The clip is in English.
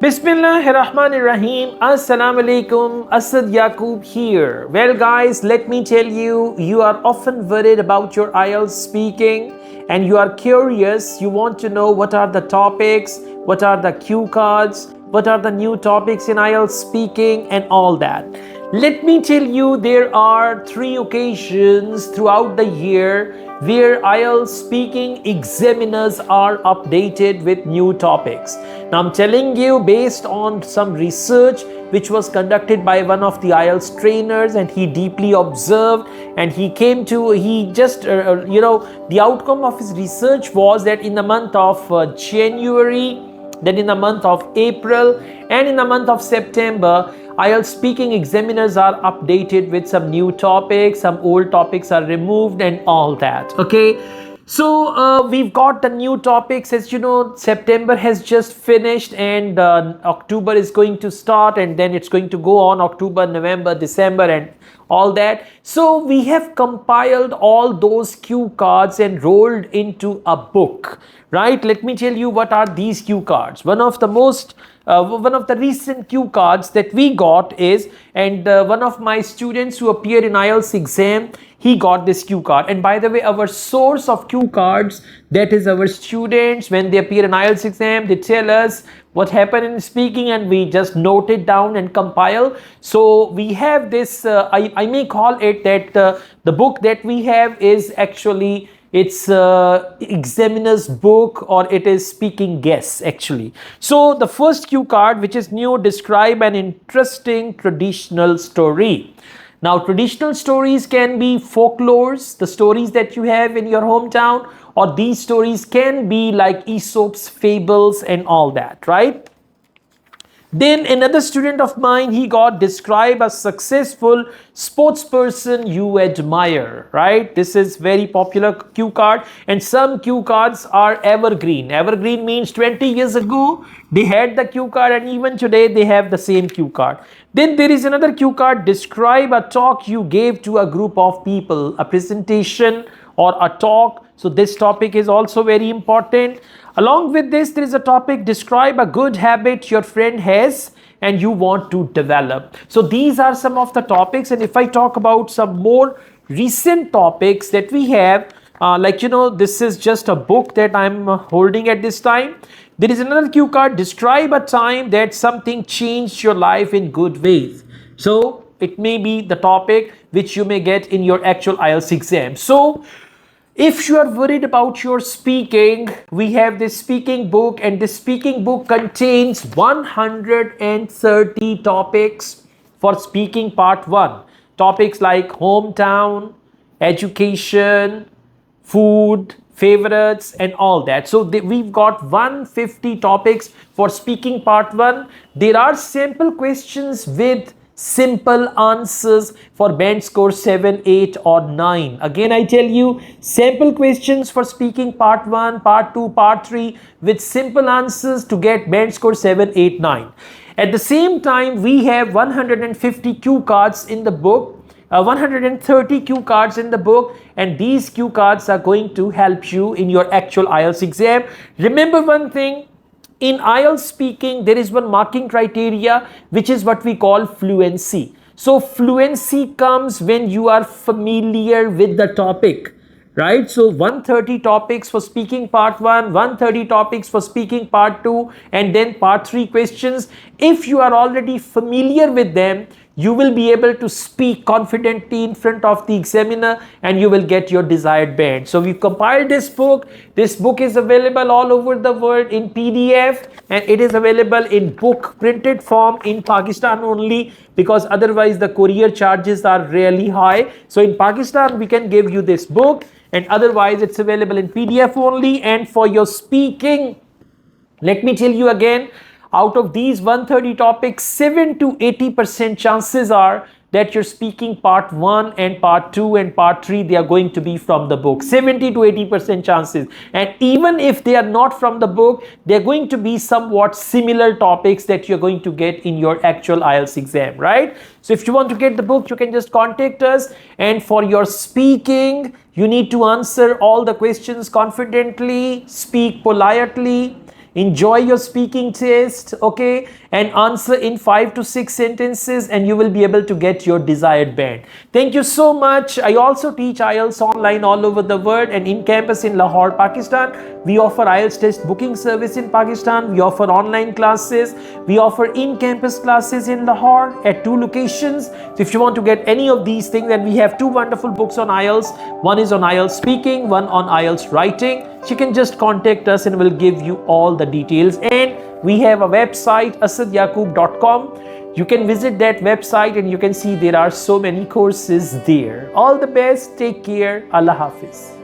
Bismillahirrahmanirrahim. Assalamu alaikum. Asad Yaqub here. Well, guys, let me tell you, you are often worried about your IELTS speaking and you are curious. You want to know what are the topics, what are the cue cards, what are the new topics in IELTS speaking, and all that. Let me tell you, there are 3 occasions throughout the year where IELTS speaking examiners are updated with new topics. Now I'm telling you based on some research which was conducted by one of the IELTS trainers, and he deeply observed and he came to, the outcome of his research was that in the month of January, then in the month of April, and in the month of September, IELTS speaking examiners are updated with some new topics, some old topics are removed and all that. Okay, so we've got the new topics. As you know, September has just finished and October is going to start, and then it's going to go on October, November, December and all that. So we have compiled all those cue cards and rolled into a book, right? Let me tell you what are these cue cards. One of the recent cue cards that we got is, and one of my students who appeared in IELTS exam, he got this cue card. And by the way, our source of cue cards, that is our students, when they appear in IELTS exam, they tell us what happened in speaking and we just note it down and compile. So we have this, I may call it that the book that we have is actually, it's examiner's book, or it is speaking guess actually. So the first cue card, which is new, describe an interesting traditional story. Now traditional stories can be folklores, the stories that you have in your hometown, or these stories can be like Aesop's fables and all that, right? Then another student of mine, he got describe a successful sportsperson you admire, right? This is very popular cue card, and some cue cards are evergreen. Evergreen means 20 years ago they had the cue card and even today they have the same cue card. Then there is another cue card, describe a talk you gave to a group of people, a presentation or a talk. So this topic is also very important. Along with this, there is a topic, describe a good habit your friend has and you want to develop. So these are some of the topics. And if I talk about some more recent topics that we have, this is just a book that I'm holding at this time. There is another cue card, describe a time that something changed your life in good ways. So it may be the topic which you may get in your actual IELTS exam. So if you are worried about your speaking, we have this speaking book, and this speaking book contains 130 topics for speaking part 1. Topics like hometown, education, food, favorites and all that. So we've got 150 topics for speaking part 1. There are sample questions with simple answers for band score 7, 8 or 9. Again, I tell you, sample questions for speaking part 1, part 2, part 3 with simple answers to get band score 7, 8, 9. At the same time, we have 150 cue cards in the book, 130 cue cards in the book, and these cue cards are going to help you in your actual IELTS exam. Remember one thing, in IELTS speaking, there is one marking criteria, which is what we call fluency. So fluency comes when you are familiar with the topic, right? So 130 topics for speaking part 1, 130 topics for speaking part 2, and then part 3 questions. If you are already familiar with them, you will be able to speak confidently in front of the examiner and you will get your desired band. So we've compiled this book. This book is available all over the world in PDF, and it is available in book printed form in Pakistan only, because otherwise the courier charges are really high. So in Pakistan we can give you this book, and otherwise it's available in PDF only. And for your speaking, let me tell you again, out of these 130 topics, 7 to 80% chances are that you're speaking part 1 and part 2 and part 3, they are going to be from the book. 70 to 80% chances. And even if they are not from the book, they're going to be somewhat similar topics that you're going to get in your actual IELTS exam, right? So if you want to get the book, you can just contact us. And for your speaking, you need to answer all the questions confidently, speak politely, enjoy your speaking test, okay, and answer in 5 to 6 sentences, and you will be able to get your desired band. Thank you so much. I also teach IELTS online all over the world and in campus in Lahore, Pakistan. We offer IELTS test booking service in Pakistan. We offer online classes. We offer in-campus classes in Lahore at 2 locations. So if you want to get any of these things, then we have 2 wonderful books on IELTS. One is on IELTS Speaking, one on IELTS Writing. So you can just contact us and we'll give you all the details. And we have a website, asadyaqub.com. You can visit that website and you can see there are so many courses there. All the best. Take care. Allah Hafiz.